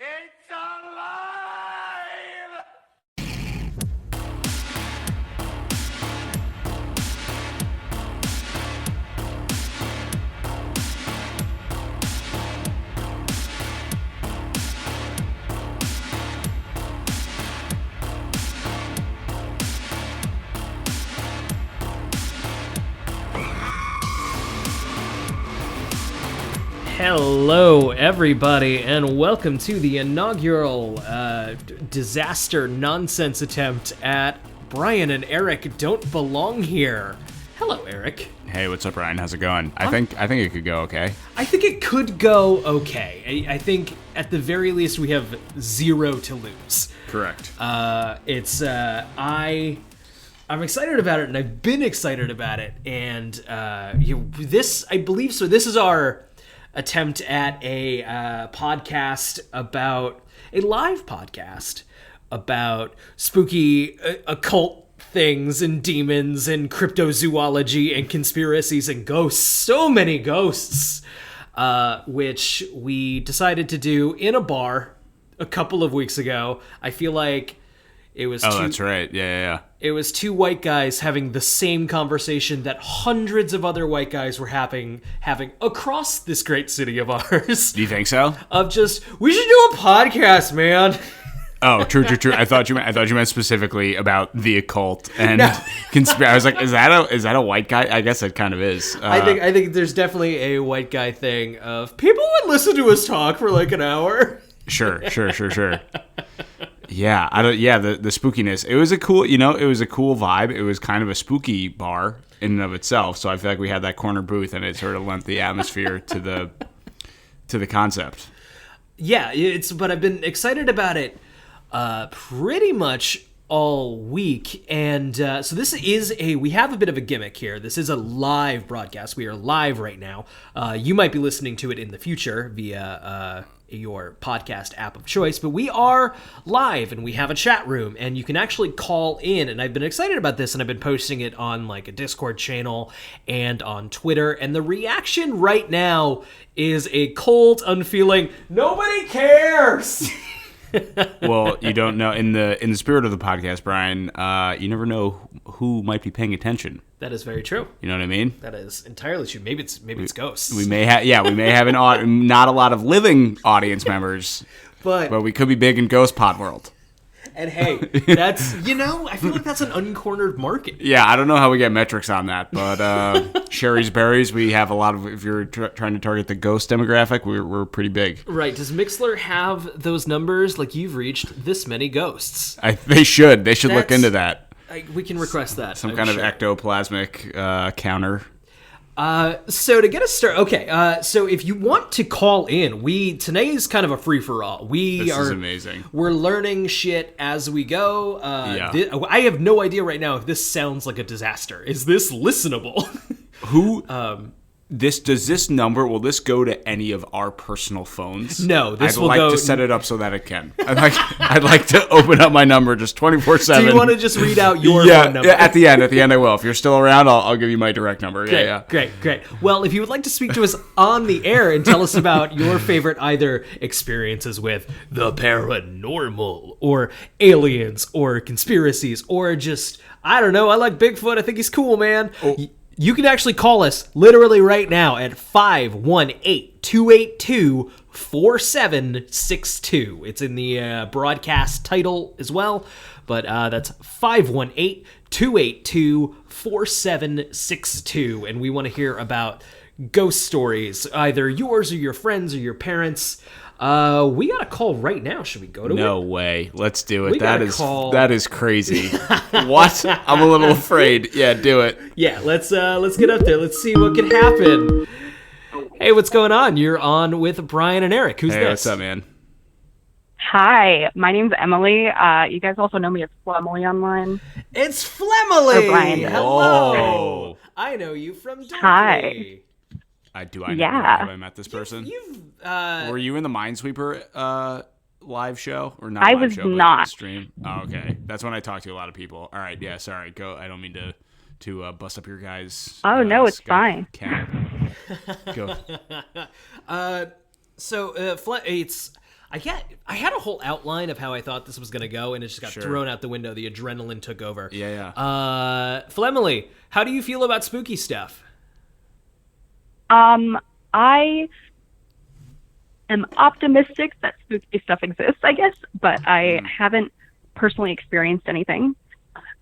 It's alive! Hello, everybody, and welcome to the inaugural disaster nonsense attempt at Brian and Eric Don't Belong Here. Hello, Eric. Hey, what's up, Brian? How's it going? I think it could go okay. I think it could go okay. I think at the very least we have 0 to lose. Correct. I'm excited about it, and I've been excited about it, and this, I believe, so this is our attempt at a podcast about a live podcast about spooky occult things and demons and cryptozoology and conspiracies and ghosts. So many ghosts, which we decided to do in a bar a couple of weeks ago. I feel like it was that's right. Yeah. It was 2 white guys having the same conversation that hundreds of other white guys were having across this great city of ours. Do you think so? Of just, we should do a podcast, man. Oh, true. I thought you meant specifically about the occult and conspiracy. I was like, is that a white guy? I guess it kind of is. I think there's definitely a white guy thing of people would listen to us talk for like an hour. Sure. Yeah, the spookiness. It was a cool vibe. It was kind of a spooky bar in and of itself. So I feel like we had that corner booth, and it sort of lent the atmosphere to the concept. Yeah, but I've been excited about it pretty much all week, and so this is we have a bit of a gimmick here. This is a live broadcast. We are live right now. You might be listening to it in the future via your podcast app of choice, but we are live and we have a chat room and you can actually call in, and I've been excited about this, and I've been posting it on like a Discord channel and on Twitter, and the reaction right now is a cold, unfeeling, nobody cares. Well, you don't know, in the spirit of the podcast, Brian, you never know who might be paying attention. That is very true. You know what I mean? That is entirely true. Maybe it's ghosts. We may have not a lot of living audience members, but we could be big in Ghost Pod world. And hey, that's, I feel like that's an uncornered market. Yeah, I don't know how we get metrics on that, but Sherry's Berries, we have a lot of, if you're trying to target the ghost demographic, we're pretty big. Right. Does Mixlr have those numbers? Like, you've reached this many ghosts. They should look into that. We can request that. Some kind of ectoplasmic counter. So to get us started, okay. So if you want to call in, today is kind of a free for all. This is amazing. We're learning shit as we go. I have no idea right now if this sounds like a disaster. Is this listenable? Does this number, will this go to any of our personal phones? No, I'd like to set it up so that it can. I'd like to open up my number just 24/7. Do you want to just read out your phone number? Yeah, at the end I will. If you're still around, I'll give you my direct number. Great. Well, if you would like to speak to us on the air and tell us about your favorite either experiences with the paranormal or aliens or conspiracies or just, I don't know, I like Bigfoot, I think he's cool, man. You can actually call us literally right now at 518-282-4762. It's in the broadcast title as well, but that's 518-282-4762, and we want to hear about ghost stories, either yours or your friends or your parents. We got a call right now. Should we go to it? No way. Let's do it. That is crazy. What? I'm a little afraid. Yeah, do it. Yeah, let's get up there. Let's see what can happen. Hey, what's going on? You're on with Brian and Eric. Who's this? Hey, what's up, man? Hi, my name's Emily. You guys also know me as Flemily online. It's Flemily. Brian. Hello. Oh. I know you from Darkly. Hi. I know. Yeah. Have I met this person? You've Were you in the Minesweeper live show or not? I was not. Stream. Oh, okay. That's when I talk to a lot of people. All right. Yeah. Sorry. Go. I don't mean to bust up your guys. Oh no, it's fine. Go. So it's. I had a whole outline of how I thought this was going to go, and it just got thrown out the window. The adrenaline took over. Yeah. Flemily, how do you feel about spooky stuff? I am optimistic that spooky stuff exists, I guess, but I haven't personally experienced anything.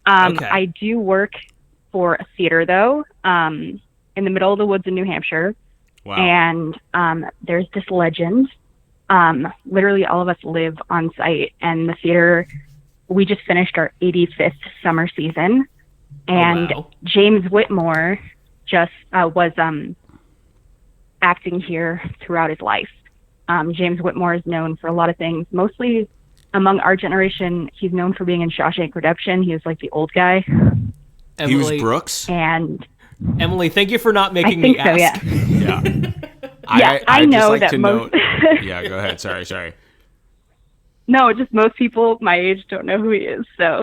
Okay. I do work for a theater, though, in the middle of the woods in New Hampshire. Wow. And there's this legend. Literally all of us live on site, and the theater, we just finished our 85th summer season, and wow. James Whitmore just was acting here throughout his life. James Whitmore is known for a lot of things, mostly among our generation. He's known for being in Shawshank Redemption. He was like the old guy. Emily, he was Brooks? And Emily, thank you for not making me ask. So, yeah. Yeah. I know like that most... Yeah, go ahead. Sorry. No, just most people my age don't know who he is, so...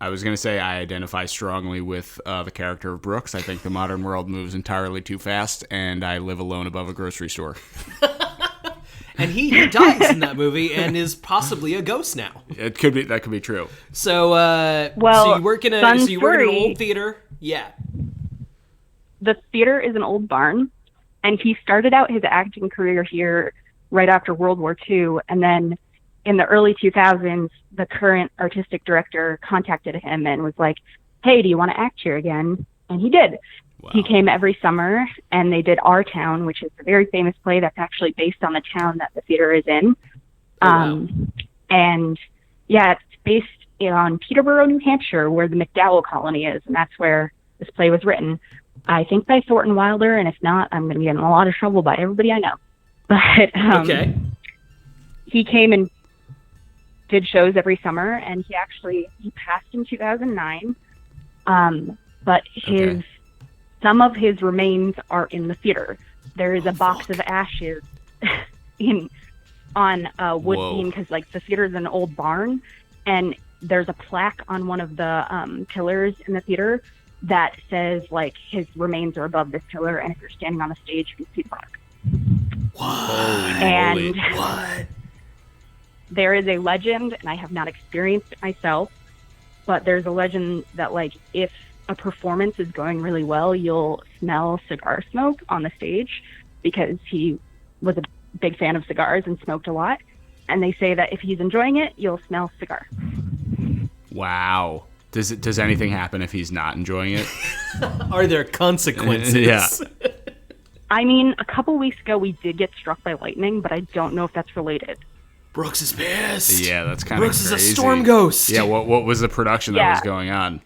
I was going to say I identify strongly with the character of Brooks. I think the modern world moves entirely too fast, and I live alone above a grocery store. And he dies in that movie and is possibly a ghost now. That could be true. So, well, so you work in an old theater? Yeah. The theater is an old barn, and he started out his acting career here right after World War II, and then in the early 2000s, the current artistic director contacted him and was like, hey, do you want to act here again? And he did. Wow. He came every summer, and they did Our Town, which is a very famous play that's actually based on the town that the theater is in. Wow. And, yeah, it's based on Peterborough, New Hampshire, where the McDowell colony is, and that's where this play was written. I think by Thornton Wilder, and if not, I'm going to get in a lot of trouble by everybody I know. But okay. He came and did shows every summer, and he passed in 2009. But some of his remains are in the theater. There is a box of ashes on a wood beam, because like the theater is an old barn, and there's a plaque on one of the pillars in the theater that says like his remains are above this pillar, and if you're standing on the stage, you can see the plaque. What? There is a legend, and I have not experienced it myself, but there's a legend that like if a performance is going really well, you'll smell cigar smoke on the stage, because he was a big fan of cigars and smoked a lot. And they say that if he's enjoying it, you'll smell cigar. Wow. Does anything happen if he's not enjoying it? Are there consequences? Yeah. I mean, a couple weeks ago we did get struck by lightning, but I don't know if that's related. Brooks is pissed. Yeah, that's kind of crazy. Brooks is a storm ghost. Yeah, what was the production that was going on?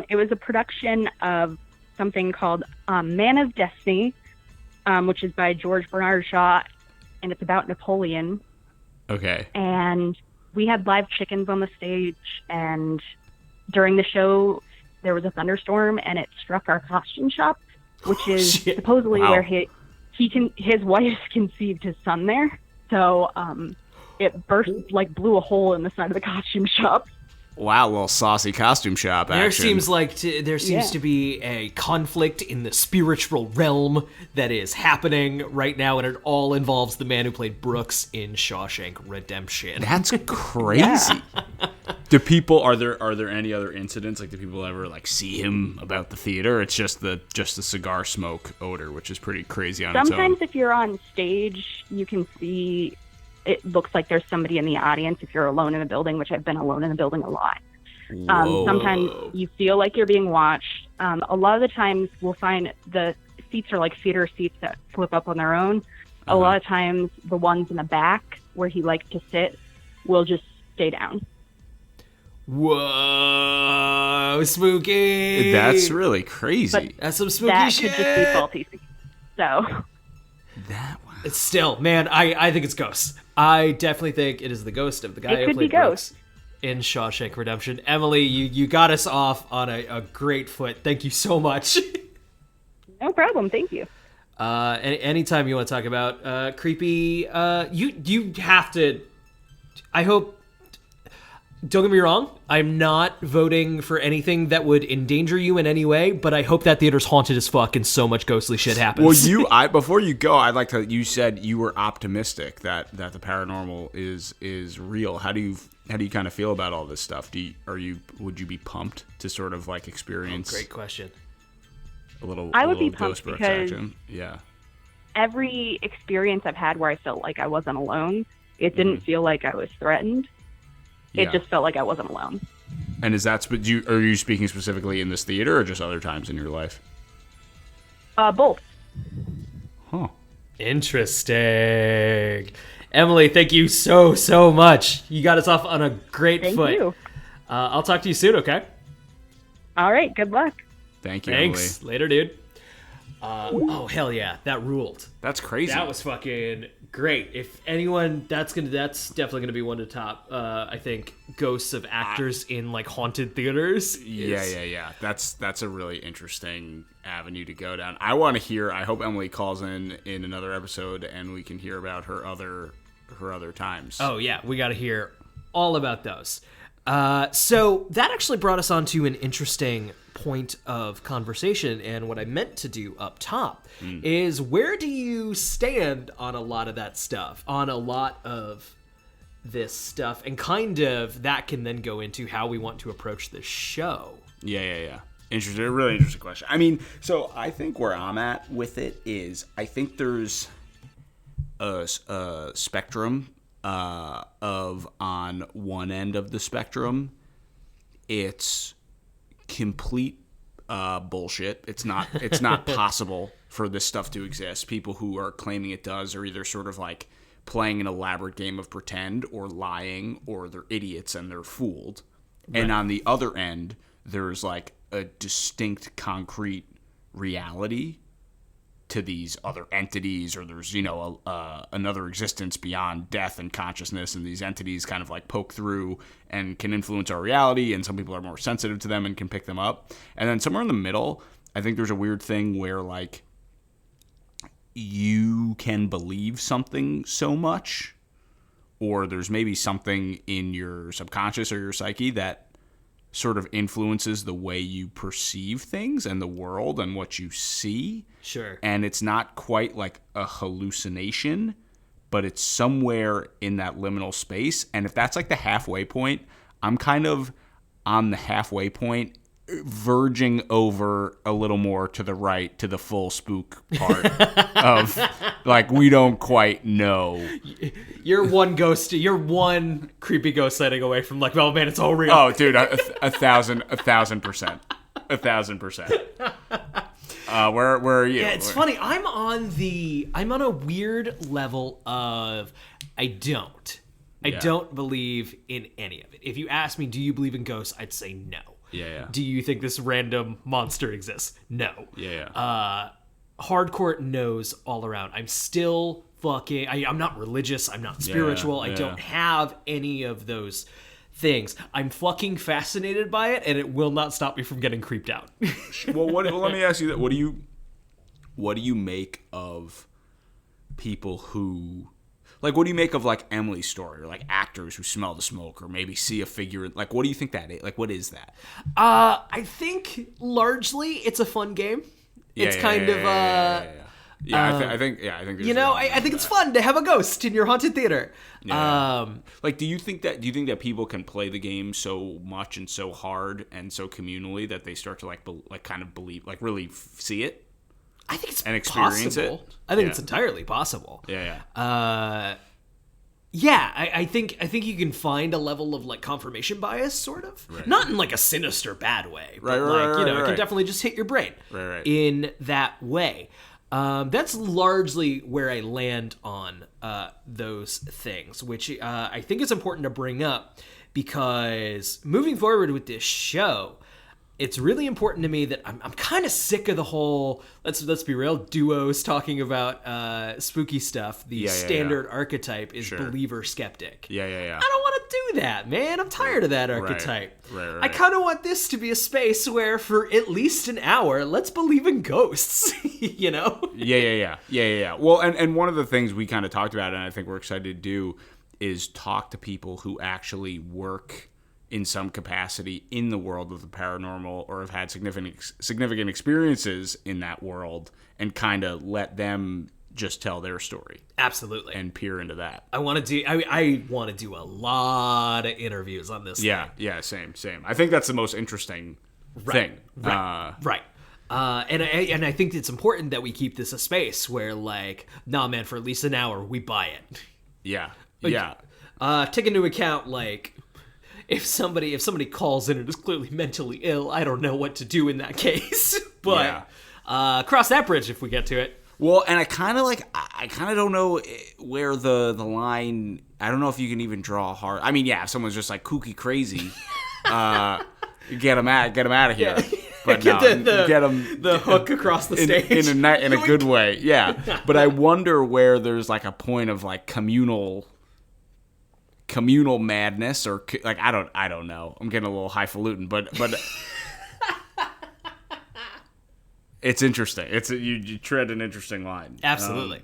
It was a production of something called Man of Destiny, which is by George Bernard Shaw, and it's about Napoleon. Okay. And we had live chickens on the stage, and during the show, there was a thunderstorm, and it struck our costume shop, which is supposedly where his wife conceived his son there. So it burst, like blew a hole in the side of the costume shop. Wow, little saucy costume shop action. There seems to be a conflict in the spiritual realm that is happening right now, and it all involves the man who played Brooks in Shawshank Redemption. That's crazy. Are there any other incidents? Like, do people ever like see him about the theater? It's just the cigar smoke odor, which is pretty crazy on its own. Sometimes if you're on stage, you can see. It looks like there's somebody in the audience if you're alone in the building, which I've been alone in the building a lot. Sometimes you feel like you're being watched. A lot of the times we'll find the seats are like theater seats that flip up on their own. A lot of times the ones in the back where he likes to sit will just stay down. Whoa, spooky. That's really crazy. But that's some spooky that shit. Could just be faulty. So it's still, man, I think it's ghosts. I definitely think it is the ghost of the guy who played Brooks in Shawshank Redemption. Emily, you got us off on a great foot. Thank you so much. No problem. Thank you. Anytime you want to talk about creepy, you have to. I hope don't get me wrong, I'm not voting for anything that would endanger you in any way, but I hope that theater's haunted as fuck and so much ghostly shit happens. Well, before you go, I'd like to. You said you were optimistic that the paranormal is real. How do you kind of feel about all this stuff? Would you be pumped to sort of like experience? Great question. I would be pumped because action? Yeah. Every experience I've had where I felt like I wasn't alone, it didn't feel like I was threatened. It just felt like I wasn't alone. And is that are you speaking specifically in this theater or just other times in your life? Both. Huh. Interesting. Emily, thank you so much. You got us off on a great foot. Thank you. I'll talk to you soon, okay? All right. Good luck. Thank you, Thanks. Emily. Later, dude. Oh, hell yeah. That ruled. That's crazy. That was fucking great. If anyone, that's definitely gonna be one to top. I think ghosts of actors in like haunted theaters. Yeah. That's a really interesting avenue to go down. I want to hear. I hope Emily calls in another episode and we can hear about her other times. Oh yeah, we got to hear all about those. So that actually brought us on to an interesting point of conversation, and what I meant to do up top is, where do you stand on a lot of that stuff, on a lot of this stuff, and kind of that can then go into how we want to approach this show. Yeah. Interesting, a really interesting question. I mean, so I think where I'm at with it is, I think there's a spectrum of, on one end of the spectrum, it's complete bullshit. It's not possible for this stuff to exist. People who are claiming it does are either sort of like playing an elaborate game of pretend or lying, or they're idiots and they're fooled. Right. And on the other end, there's like a distinct concrete reality to these other entities, or there's, another existence beyond death and consciousness, and these entities kind of like poke through and can influence our reality, and some people are more sensitive to them and can pick them up. And then somewhere in the middle, I think there's a weird thing where like you can believe something so much, or there's maybe something in your subconscious or your psyche that sort of influences the way you perceive things and the world and what you see. Sure. And it's not quite like a hallucination, but it's somewhere in that liminal space. And if that's like the halfway point, I'm kind of on the halfway point, verging over a little more to the right, to the full spook part of like, we don't quite know. You're one creepy ghost sighting away from like, oh man, it's all real. Oh dude, a 1,000%. Where are you? Yeah, it's funny. I'm on a weird level of I don't believe in any of it. If you ask me, do you believe in ghosts? I'd say no. Yeah. Do you think this random monster exists? No. Yeah. Hardcore knows all around. I'm still fucking... I'm not religious. I'm not spiritual. Yeah. I don't have any of those things. I'm fucking fascinated by it, and it will not stop me from getting creeped out. Well, let me ask you that. What do you make of people who... Like, what do you make of, like, Emily's story, or, like, actors who smell the smoke, or maybe see a figure? Like, what do you think that is? Like, what is that? I think, largely, it's a fun game. It's kind of... I think I think it's fun to have a ghost in your haunted theater. Yeah. Like, do you think that people can play the game so much and so hard and so communally that they start to, like kind of believe, like, really see it? I think it's and experience possible. It. I think it's entirely possible. Yeah. I think you can find a level of like confirmation bias, sort of, not in like a sinister bad way, but it can definitely just hit your brain in that way. That's largely where I land on those things, which I think is important to bring up, because moving forward with this show, it's really important to me that I'm kind of sick of the whole, let's be real, duos talking about spooky stuff. The standard archetype is believer skeptic. Yeah. I don't want to do that, man. I'm tired of that archetype. Right. I kind of want this to be a space where for at least an hour, let's believe in ghosts, you know? Yeah. Well, and one of the things we kind of talked about, and I think we're excited to do, is talk to people who actually work in some capacity in the world of the paranormal or have had significant experiences in that world and kind of let them just tell their story. Absolutely. And peer into that. I want to do a lot of interviews on this. Yeah, same. I think that's the most interesting thing. Right. And I think it's important that we keep this a space where, like, nah, man, for at least an hour, we buy it. Yeah. Take into account, like, if somebody calls in and is clearly mentally ill, I don't know what to do in that case. But cross that bridge if we get to it. Well, and I kind of don't know where the line. I don't know if you can even draw a hard. I mean, yeah, if someone's just like kooky crazy, get them out of here. Yeah. But get them the hook across the stage in a good way. Yeah, but I wonder where there's like a point of like communal madness or like I don't know. I'm getting a little highfalutin, but it's interesting. It's you tread an interesting line. Absolutely.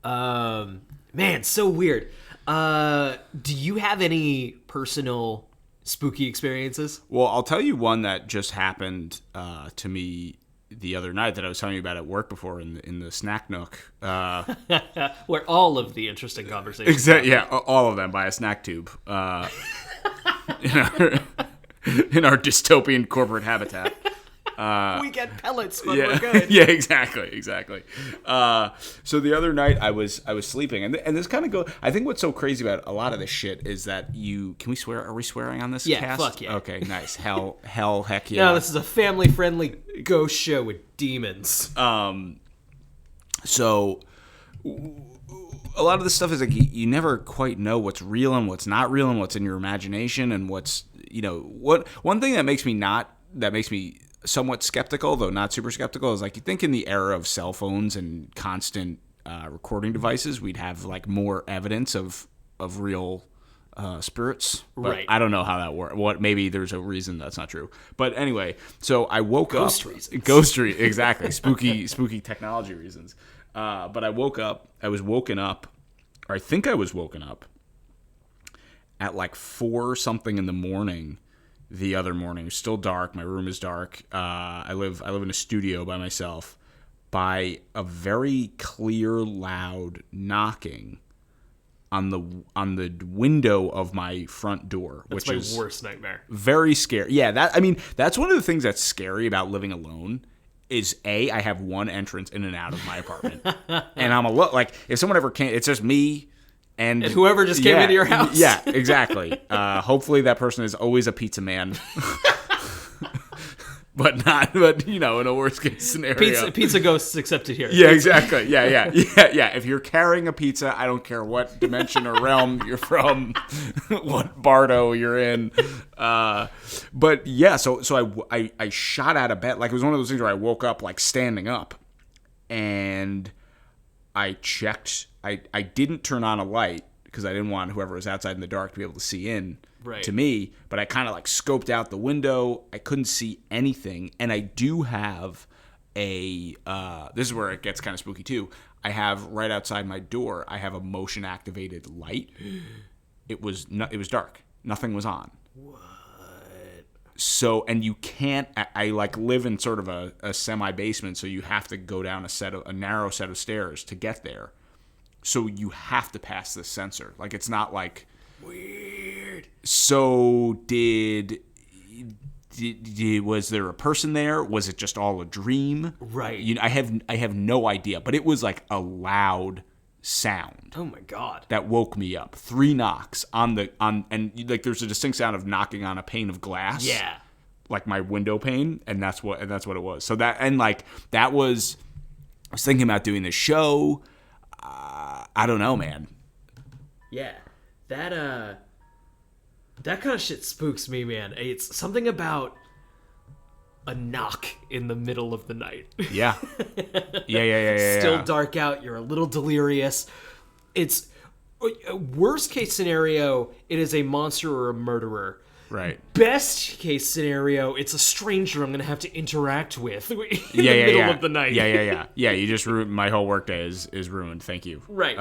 Man, so weird. Do you have any personal spooky experiences? Well, I'll tell you one that just happened to me the other night that I was telling you about at work before in the snack nook. Where all of the interesting conversations. Exactly. Yeah, all of them by a snack tube. In our dystopian corporate habitat. We get pellets, but we're good. Yeah, exactly. So the other night I was sleeping, and this kind of go. I think what's so crazy about a lot of this shit is that can we swear? Are we swearing on this? Yeah, cast? fuck yeah. Okay, nice. Hell, heck yeah. No, this is a family-friendly ghost show with demons. So a lot of this stuff is like you never quite know what's real and what's not real and what's in your imagination and what's one thing that makes me somewhat skeptical, though not super skeptical, is like you think in the era of cell phones and constant recording devices, we'd have like more evidence of real spirits. But right. I don't know how that works. Maybe there's a reason that's not true. But anyway, so I woke up. Exactly. Spooky technology reasons. But I woke up. I was woken up, or I think I was woken up at like 4 something in the morning. The other morning, it was still dark. My room is dark. I live in a studio by myself. By a very clear, loud knocking on the window of my front door, which is my worst nightmare. Very scary. Yeah, that's one of the things that's scary about living alone. Is I have one entrance in and out of my apartment, and I'm alone. Like if someone ever came, it's just me. And whoever just came into your house. Yeah, exactly. Hopefully that person is always a pizza man. but in a worst case scenario. Pizza ghosts accepted here. Yeah, exactly. Yeah. If you're carrying a pizza, I don't care what dimension or realm you're from, what bardo you're in. But yeah, so I shot out of bed. Like it was one of those things where I woke up like standing up and I checked. I didn't turn on a light because I didn't want whoever was outside in the dark to be able to see in to me. But I kind of like scoped out the window. I couldn't see anything. And I do have this is where it gets kind of spooky too. I have right outside my door, I have a motion activated light. It was dark. Nothing was on. What? So, and you can't, I like live in sort of a semi basement. So you have to go down a narrow set of stairs to get there. So you have to pass this sensor. Like it's not like weird. So was there a person there? Was it just all a dream? Right. I have no idea, but it was like a loud sound. Oh my god. That woke me up. 3 knocks and like there's a distinct sound of knocking on a pane of glass. Yeah. Like my window pane, and that's what it was. So I was thinking about doing this show. I don't know, man. Yeah, that kind of shit spooks me, man. It's something about a knock in the middle of the night. Yeah. Still dark out. You're a little delirious. It's worst case scenario. It is a monster or a murderer. Right. Best case scenario, it's a stranger I'm going to have to interact with in the middle of the night. Yeah. You just ruined my whole workday is ruined. Thank you. Right.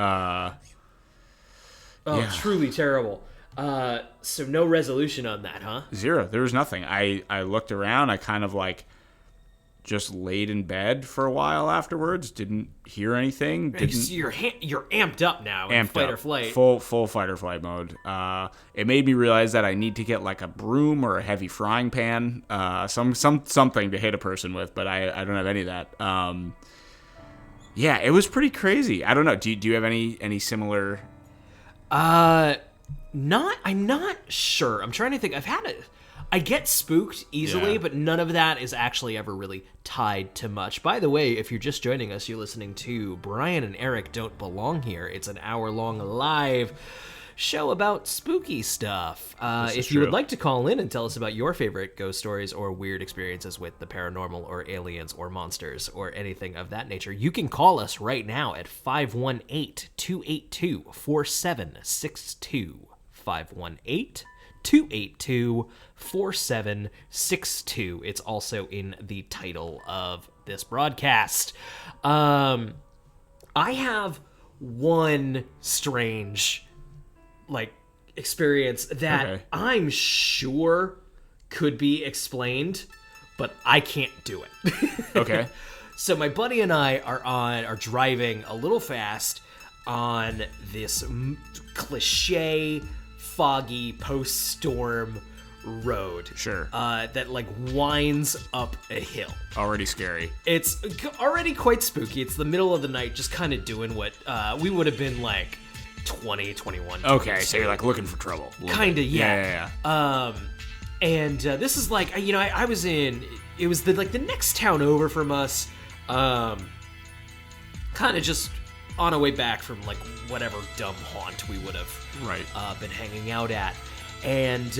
Truly terrible. So no resolution on that, huh? Zero. There was nothing. I looked around. I kind of like just laid in bed for a while afterwards. Didn't hear anything. So you're amped up now in fight or flight. Full fight or flight mode. It made me realize that I need to get like a broom or a heavy frying pan, something to hit a person with, but I don't have any of that. Yeah, it was pretty crazy. I don't know. Do you have any similar? I'm not sure. I'm trying to think. I get spooked easily, but none of that is actually ever really tied to much. By the way, if you're just joining us, you're listening to Brian and Eric Don't Belong Here. It's an hour-long live show about spooky stuff. If you would like to call in and tell us about your favorite ghost stories or weird experiences with the paranormal or aliens or monsters or anything of that nature, you can call us right now at 518-282-4762. 518-282-4762. It's also in the title of this broadcast. I have one strange experience that I'm sure could be explained, but I can't do it. Okay. So my buddy and I are driving a little fast on this cliche foggy post-storm road. Sure. That winds up a hill. Already scary. It's already quite spooky. It's the middle of the night, just kind of doing what we would have been 20, 21. Okay, so you're looking for trouble. Kind of, yeah. And this is I was in, it was the next town over from us, kind of just on our way back from whatever dumb haunt we would have been hanging out at. And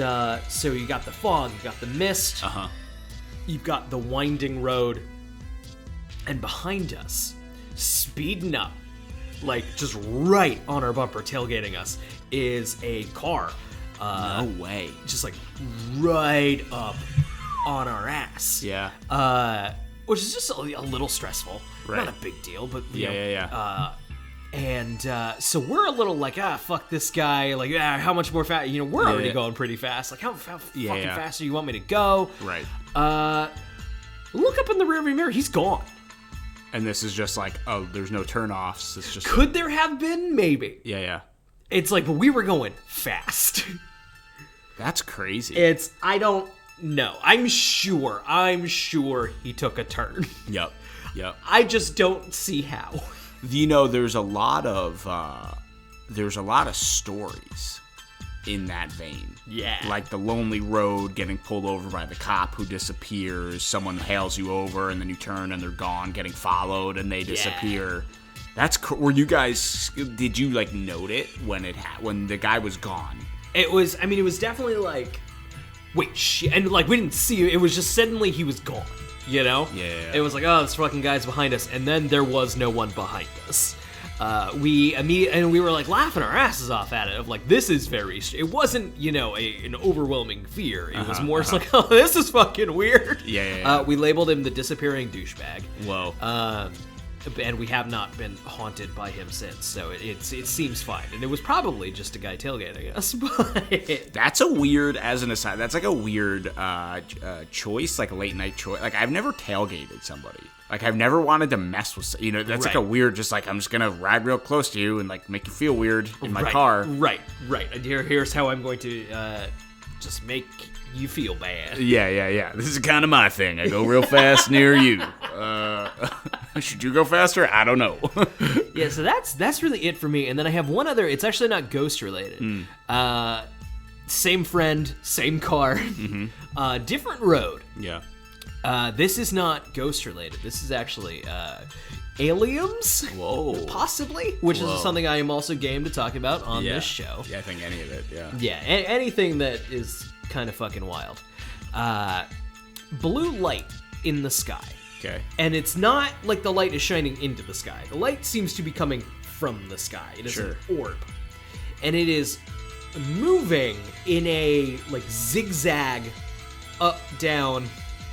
so you got the fog, you got the mist, you've got the winding road, and behind us, speeding up, just right on our bumper, tailgating us, is a car. No way. Just right up on our ass. Yeah. Which is just a little stressful. Right. Not a big deal, but Yeah. And so we're a little fuck this guy. How much more fast? We're already going pretty fast. How fucking fast do you want me to go? Right. Look up in the rearview mirror. He's gone. And this is just there's no turnoffs. It's just Could there have been? Maybe. Yeah. It's but we were going fast. That's crazy. I don't know. I'm sure he took a turn. Yep. I just don't see how. There's a lot of stories in that vein. Yeah. Like the lonely road, getting pulled over by the cop who disappears, someone hails you over and then you turn and they're gone, getting followed and they disappear. Were you guys, did you note it when the guy was gone? It was definitely wait, shit. And we didn't see it. It was just suddenly he was gone. Yeah. It was oh, this fucking guy's behind us, and then there was no one behind us. We were laughing our asses off at it of this is very. It wasn't an overwhelming fear. It was more just oh, this is fucking weird. Yeah. We labeled him the disappearing douchebag. Whoa. And we have not been haunted by him since, so it seems fine. And it was probably just a guy tailgating us. But that's a weird, as an aside, that's a weird choice, a late night choice. I've never tailgated somebody. I've never wanted to mess with, that's a weird, just I'm just going to ride real close to you and make you feel weird in my car. Right. And here's how I'm going to just make you feel bad. Yeah. This is kind of my thing. I go real fast near you. Should you go faster? I don't know. Yeah, so that's really it for me. And then I have one other. It's actually not ghost related. Same friend, same car, different road. Yeah. This is not ghost related. This is actually aliens. Whoa. Possibly, which is something I am also game to talk about on this show. Yeah, I think any of it. Yeah. Yeah, anything that is kind of fucking wild. Blue light in the sky. Okay. And it's not the light is shining into the sky. The light seems to be coming from the sky. It is an orb. And it is moving in a zigzag up, down.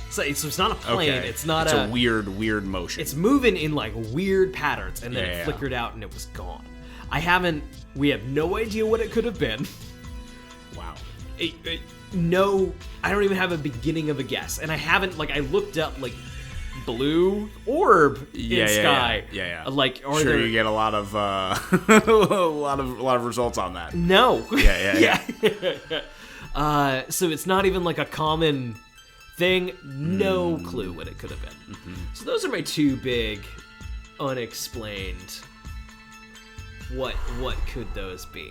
So it's not a plane. Okay. It's not it's a weird motion. It's moving in weird patterns, and then it flickered out and it was gone. We have no idea what it could have been. Wow. No, I don't even have a beginning of a guess, and I haven't. Like, I looked up like blue orb in sky. Yeah. Like, or sure, you get a lot of a lot of results on that. No. Yeah. So it's not even like a common thing. No clue what it could have been. Mm-hmm. So those are my two big unexplained. What could those be?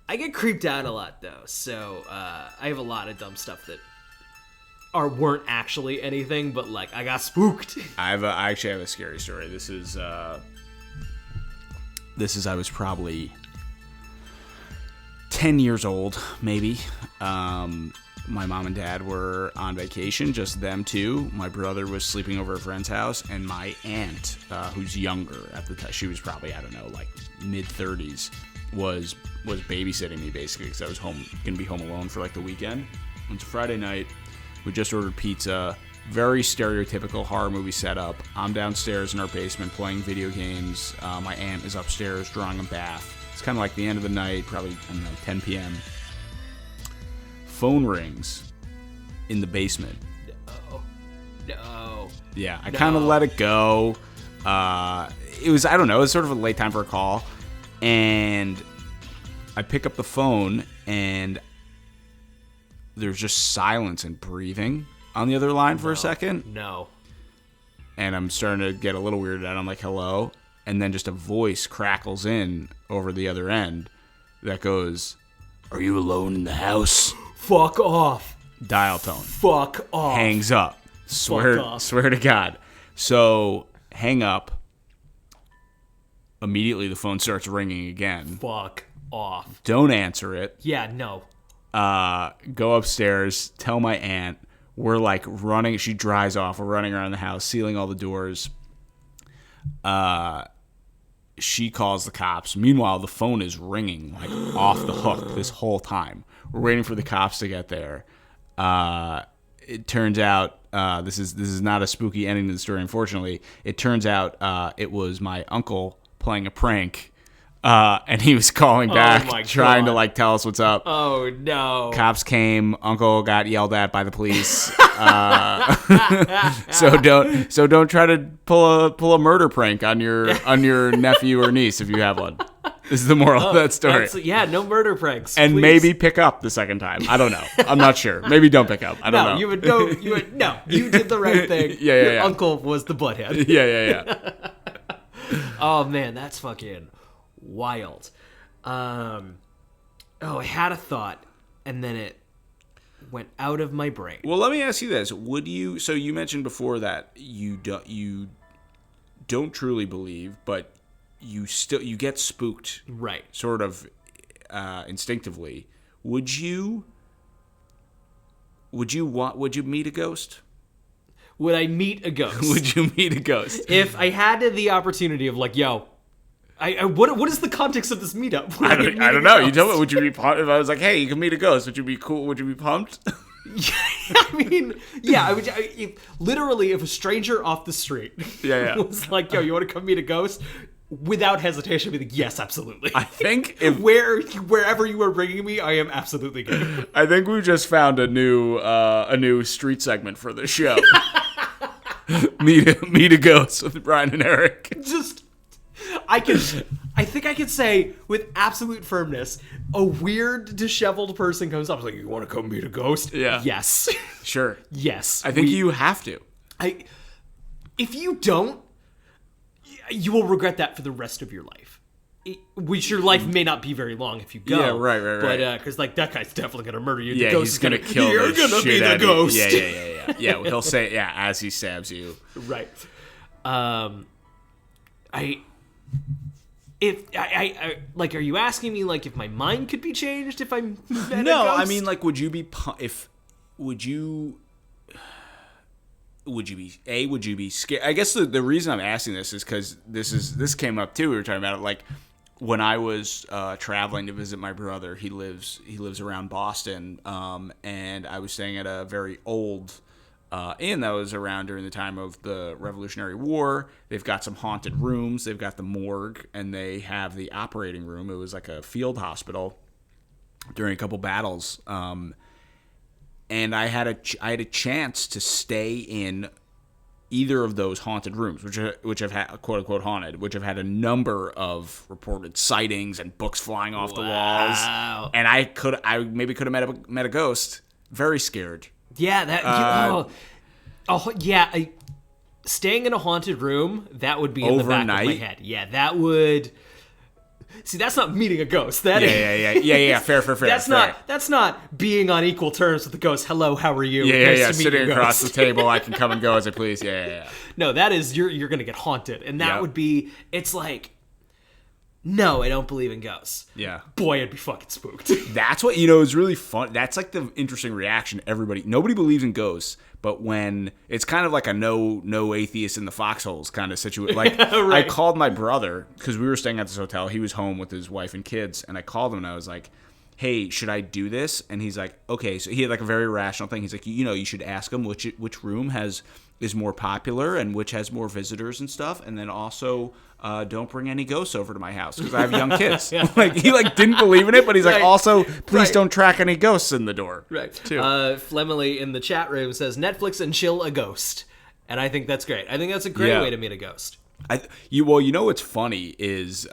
I get creeped out a lot though, so I have a lot of dumb stuff that weren't actually anything, but like I got spooked. I actually have a scary story. This is I was probably 10 years old, maybe. My mom and dad were on vacation, just them two. My brother was sleeping over at a friend's house, and my aunt, who's younger at the time, she was probably, I don't know, like mid-30s, was babysitting me basically because I was gonna be home alone for like the weekend. It's a Friday night. We just ordered pizza. Very stereotypical horror movie setup. I'm downstairs in our basement playing video games. My aunt is upstairs drawing a bath. It's kind of like the end of the night, probably, I don't know, 10 p.m. Phone rings in the basement. No. Yeah, I kind of let it go. It was, I don't know, it was sort of a late time for a call. And I pick up the phone, and there's just silence and breathing on the other line for a second. No. And I'm starting to get a little weirded out. I'm like, hello? And then just a voice crackles in over the other end that goes, "Are you alone in the house?" Fuck off. Dial tone. Fuck off. Hangs up. Swear to God. So, hang up. Immediately the phone starts ringing again. Fuck off. Don't answer it. Yeah, no. Go upstairs, tell my aunt. We're like running. She drives off. We're running around the house, sealing all the doors. She calls the cops. Meanwhile, the phone is ringing like off the hook this whole time. We're waiting for the cops to get there. It turns out this is not a spooky ending to the story. Unfortunately, it turns out it was my uncle playing a prank. And he was calling back, trying to like tell us what's up. Oh no! Cops came. Uncle got yelled at by the police. So don't try to pull a murder prank on your nephew or niece if you have one. This is the moral of that story. No murder pranks. And please. Maybe pick up the second time. I don't know. I'm not sure. Maybe don't pick up. I don't know. You did the right thing. Your uncle was the butthead. Yeah. Oh man, that's fucking wild. I had a thought, and then it went out of my brain. Well, let me ask you this: would you? So you mentioned before that you don't truly believe, but you get spooked, right? Sort of instinctively. Would you meet a ghost? Would I meet a ghost? Would you meet a ghost? If I had the opportunity of like, yo. What is the context of this meetup? I don't know. You told me. Would you be pumped if I was like, "Hey, you can meet a ghost"? Would you be cool? Would you be pumped? I would. Literally, if a stranger off the street, was like, "Yo, you want to come meet a ghost?" Without hesitation, I'd be like, "Yes, absolutely." I think wherever you are bringing me, I am absolutely good. I think we just found a new street segment for the show. meet a ghost with Brian and Eric. I think I could say with absolute firmness, a weird, disheveled person comes up and is like, "You want to come meet a ghost?" Yeah. Yes. Sure. Yes. I think you have to. If you don't, you will regret that for the rest of your life. Which your life may not be very long if you go. Yeah, right. But because that guy's definitely gonna murder you. Yeah, the ghost he's gonna kill. You're gonna be the ghost. Yeah. Yeah, he'll say as he stabs you. Right. If I like, are you asking me like if my mind could be changed if I met a ghost? I mean like, would you be would you be scared? I guess the reason I'm asking this is because this came up too. We were talking about it like when I was traveling to visit my brother. He lives around Boston, and I was staying at a very old inn that was around during the time of the Revolutionary War. They've got some haunted rooms. They've got the morgue, and they have the operating room. It was like a field hospital. during a couple battles. And I had a chance to stay in either of those haunted rooms, which have had, quote unquote haunted, which have had a number of reported sightings and books flying off the walls. And I maybe could have met a ghost. Very scared. Yeah, staying in a haunted room, that would be in the back of my head. Yeah, that would. See, that's not meeting a ghost. That is, Fair. That's not being on equal terms with the ghost. Hello, how are you? Yeah. Nice to meet Sitting you, across ghost. the table, I can come and go as I please. Yeah. No, that is you're gonna get haunted, and that would be. It's like, no, I don't believe in ghosts. Yeah. Boy, I'd be fucking spooked. That's what is really fun. That's like the interesting reaction. Nobody believes in ghosts, but when it's kind of like a no atheist in the foxholes kind of situation. Like Right. I called my brother because we were staying at this hotel. He was home with his wife and kids, and I called him and I was like, "Hey, should I do this?" And he's like, "Okay." So he had like a very rational thing. He's like, you should ask him which room is more popular and which has more visitors and stuff, and then also don't bring any ghosts over to my house because I have young kids. Like he didn't believe in it, but he's like, also please don't track any ghosts in the door. Right. Too. Flemily in the chat room says Netflix and chill a ghost, and I think that's great. I think that's a great way to meet a ghost. What's funny is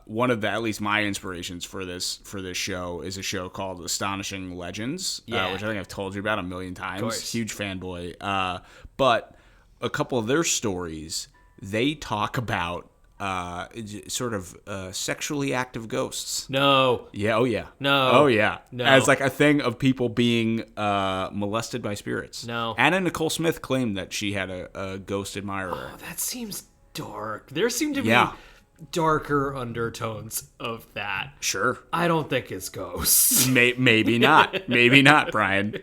one of at least my inspirations for this show is a show called Astonishing Legends, which I think I've told you about a million times. Huge fanboy. But a couple of their stories, they talk about sort of sexually active ghosts. No. Yeah. Oh yeah. No. Oh yeah. No. As like a thing of people being molested by spirits. No. Anna Nicole Smith claimed that she had a ghost admirer. Oh, that seems dark. There seem to be darker undertones of that. Sure. I don't think it's ghosts. Maybe not. Maybe not, Brian.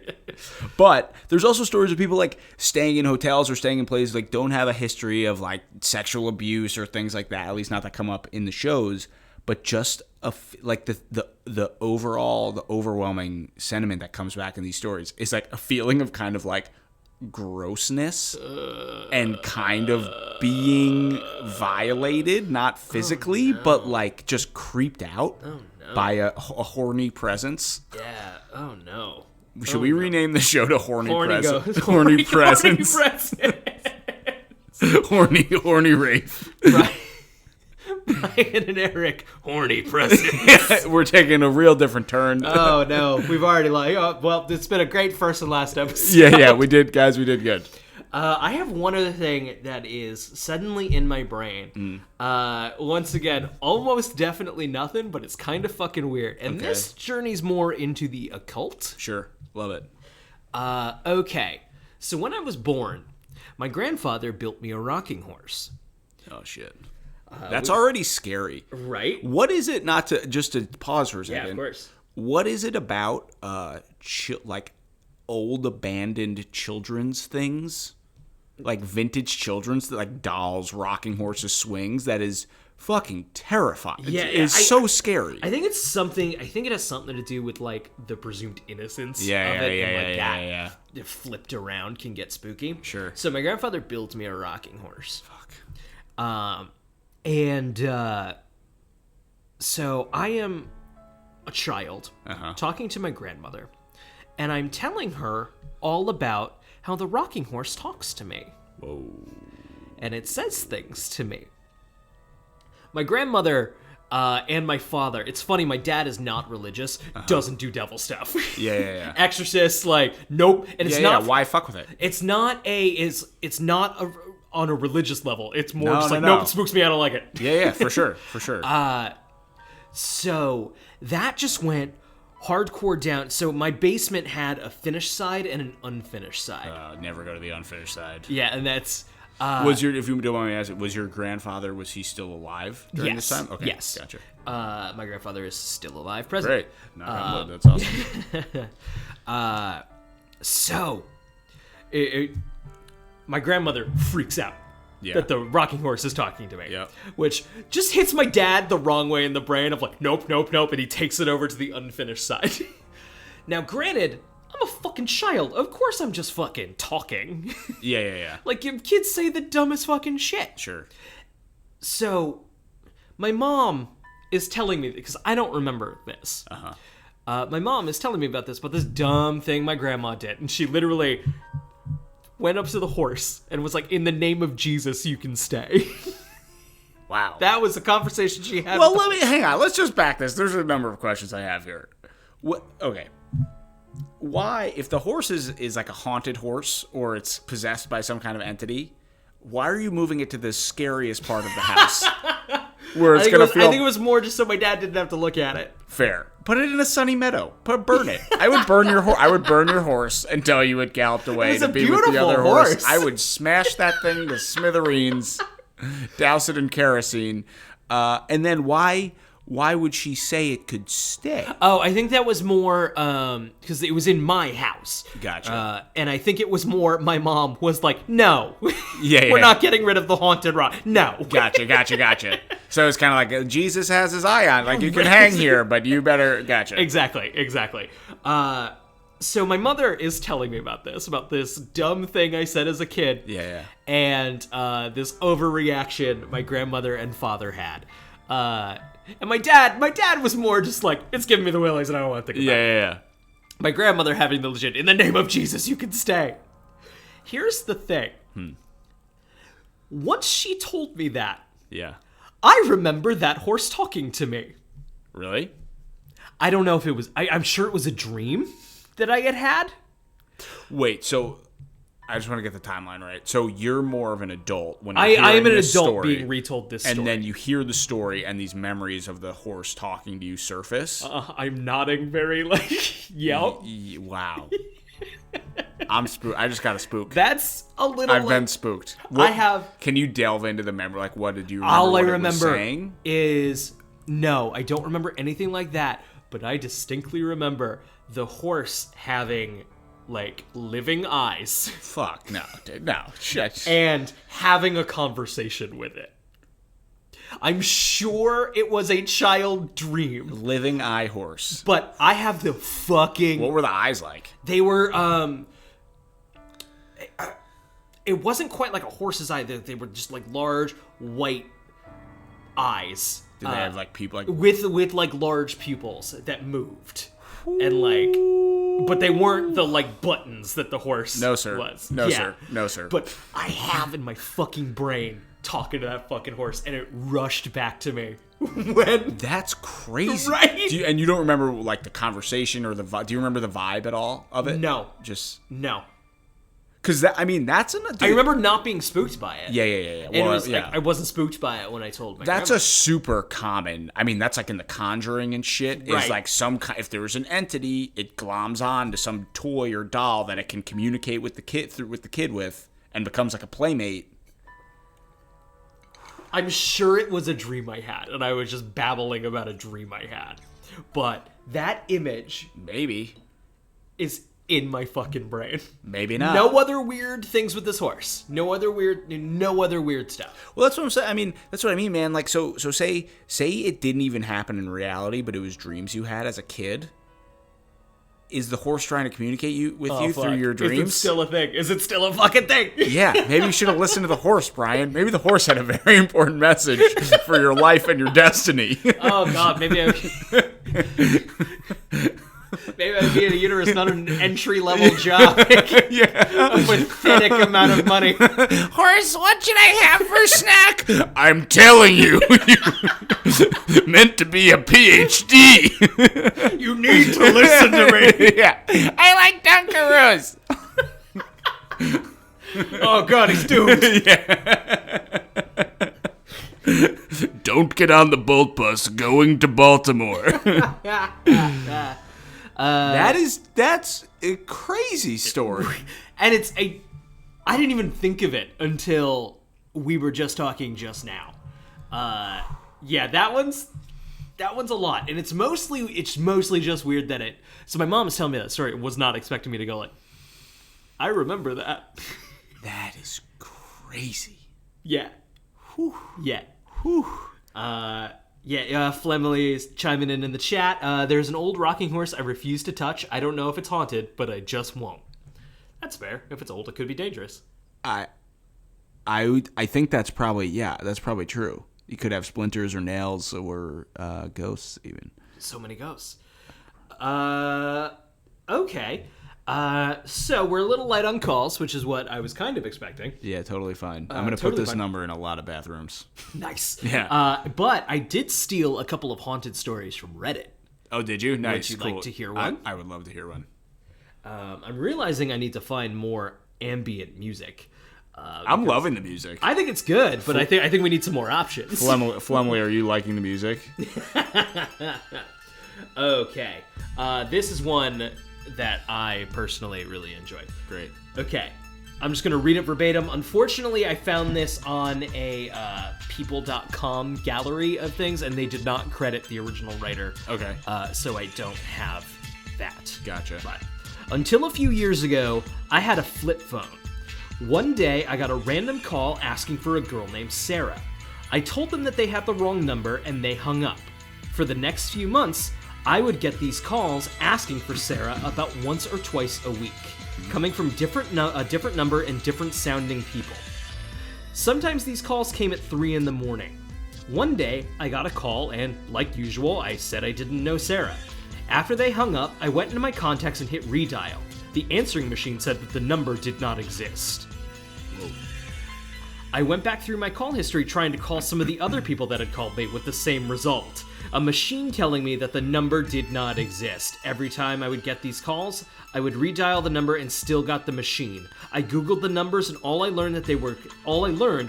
But there's also stories of people like staying in hotels or staying in places like don't have a history of like sexual abuse or things like that. At least not that come up in the shows. But just like the overwhelming sentiment that comes back in these stories is like a feeling of kind of like grossness and kind of being violated, not physically, but like just creeped out by a horny presence. Yeah. Oh no. Should we rename the show to Horny Presence? Horny Presence. Horny Rafe. Brian and Eric, horny presence. We're taking a real different turn. Oh no, we've already well, it's been a great first and last episode. Yeah, we did, guys. We did good. I have one other thing that is suddenly in my brain. Once again, almost definitely nothing, but it's kind of fucking weird. And this journey's more into the occult. Sure, love it. Okay, so when I was born, my grandfather built me a rocking horse. Oh shit. That's already scary. Right? What is it, just to pause for a second. Yeah, of course. What is it about like old abandoned children's things? Like vintage children's, like dolls, rocking horses, swings, that is fucking terrifying. Yeah, it's so scary. I think it has something to do with like the presumed innocence of it, and that if flipped around can get spooky. Sure. So my grandfather built me a rocking horse. Fuck. So I am a child talking to my grandmother, and I'm telling her all about how the rocking horse talks to me. Whoa. And it says things to me. My grandmother and my father, it's funny, my dad is not religious, doesn't do devil stuff. Yeah. Exorcist, nope. And it's not. Why fuck with it? It's not on a religious level. It's more nope, it spooks me, I don't like it. Yeah, for sure. So that just went hardcore down. So my basement had a finished side and an unfinished side. Never go to the unfinished side. Yeah, and that's... if you don't mind me asking, was your grandfather, was he still alive during this time? Okay, yes. Gotcha. My grandfather is still alive, present. Great. That's awesome. So, my grandmother freaks out that the rocking horse is talking to me. Which just hits my dad the wrong way in the brain of like, nope, and he takes it over to the unfinished side. Now, granted, I'm a fucking child. Of course I'm just fucking talking. Yeah. Like, kids say the dumbest fucking shit. Sure. So, my mom is telling me, because I don't remember this, my mom is telling me about this dumb thing my grandma did. And she literally went up to the horse and was like, in the name of Jesus, you can stay. Wow. That was the conversation she had. Well, hang on. Let's just back this. There's a number of questions I have here. Okay. Why, if the horse is like a haunted horse or it's possessed by some kind of entity, why are you moving it to the scariest part of the house? Where it's going to feel... I think it was more just so my dad didn't have to look at it. Fair. Put it in a sunny meadow. Burn it. I would burn your horse until you had galloped away to be with the other horse. I would smash that thing to smithereens, douse it in kerosene, and then why would she say it could stay? Oh, I think that was more because it was in my house. Gotcha. And I think it was more my mom was like, no. Yeah, We're not getting rid of the haunted rock. No. Gotcha. So it's kind of like Jesus has his eye on. Like, you can hang here, but you better... Gotcha. Exactly. So my mother is telling me about this dumb thing I said as a kid. Yeah. And this overreaction my grandmother and father had. And my dad was more just like, it's giving me the willies and I don't want to think about it. Yeah. My grandmother having the legit, in the name of Jesus, you can stay. Here's the thing. Once she told me that, Yeah. I remember that horse talking to me. Really? I don't know if it was, I'm sure it was a dream that I had. Wait, so... I just want to get the timeline right. So you're more of an adult when I you're am an adult story, being retold this story. and then you hear the story and these memories of the horse talking to you surface. I'm nodding very yep. Wow. I'm spooked. I just got a spook. That's a little. I've been spooked. Can you delve into the memory? Like, what did you remember? All I what remember it was saying? is no. I don't remember anything like that. But I distinctly remember the horse having like living eyes. Fuck no, dude, no shit. And having a conversation with it. I'm sure it was a child dream. Living eye horse. But I have the fucking... What were the eyes like? They were, it wasn't quite like a horse's eye. They were just like large white eyes. Did they have like people like... With like large pupils that moved. And like... But they weren't the like buttons that the horse was. No, sir. But I have in my fucking brain talking to that fucking horse, and it rushed back to me. When that's crazy, right? You don't remember like the conversation or the vibe? Do you remember the vibe at all of it? No, just no. Because that's I remember not being spooked by it. Yeah. And it was, I wasn't spooked by it when I told my That's grandma. a super common. I mean, that's like in The Conjuring and shit. Right. Is like if there's an entity, it gloms on to some toy or doll that it can communicate with the kid with, and becomes like a playmate. I'm sure it was a dream I had, and I was just babbling about a dream I had. But that image maybe is in my fucking brain. Maybe not. No other weird things with this horse. No other weird stuff. Well, that's what I'm saying. I mean, that's what I mean, man. Like, so say it didn't even happen in reality, but it was dreams you had as a kid. Is the horse trying to communicate with you through your dreams? Is it still a thing? Is it still a fucking thing? Yeah, maybe you should have listened to the horse, Brian. Maybe the horse had a very important message for your life and your destiny. Oh, God, maybe Maybe I'd be in a uterus, not an entry-level job. Yeah. A pathetic amount of money. Horse, what should I have for snack? I'm telling you. Meant to be a PhD. You need to listen to me. Yeah. I like Dunkaroos. Oh, God, he's doomed. Yeah. Don't get on the Bolt bus going to Baltimore. That's a crazy story. And I didn't even think of it until we were just talking just now. Yeah, that one's a lot, and it's mostly just weird that it. So my mom was telling me that story, was not expecting me to go like, I remember that. That is crazy. Yeah. Whew. Yeah. Whew. Flemley is chiming in the chat. There's an old rocking horse I refuse to touch. I don't know if it's haunted, but I just won't. That's fair. If it's old, it could be dangerous. I think that's probably true. You could have splinters or nails or ghosts even. So many ghosts. Okay. So we're a little light on calls, which is what I was kind of expecting. Yeah, totally fine. I'm going to totally put this fine. number in a lot of bathrooms. Nice. Yeah. But I did steal a couple of haunted stories from Reddit. Oh, did you? Nice. Would you cool. like to hear one? I would love to hear one. I'm realizing I need to find more ambient music. I'm loving the music. I think it's good, but I think we need some more options. Flemley, are you liking the music? Okay. This is one that I personally really enjoyed. Great. Okay. I'm just going to read it verbatim. Unfortunately, I found this on a people.com gallery of things, and they did not credit the original writer. Okay. So I don't have that. Gotcha. But until a few years ago, I had a flip phone. One day, I got a random call asking for a girl named Sarah. I told them that they had the wrong number, and they hung up. For the next few months, I would get these calls asking for Sarah about once or twice a week, coming from a different number and different sounding people. Sometimes these calls came at 3 in the morning. One day, I got a call, and like usual, I said I didn't know Sarah. After they hung up, I went into my contacts and hit redial. The answering machine said that the number did not exist. Whoa. I went back through my call history trying to call some of the other people that had called me with the same result. A machine telling me that the number did not exist. Every time I would get these calls, I would redial the number and still got the machine. I googled the numbers and all I learned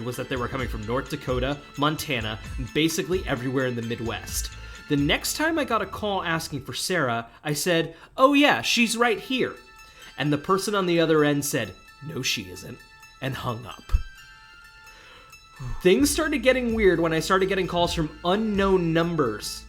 was that they were coming from North Dakota, Montana, and basically everywhere in the Midwest. The next time I got a call asking for Sarah, I said, "Oh yeah, she's right here." And the person on the other end said, "No, she isn't," and hung up. Things started getting weird when I started getting calls from unknown numbers.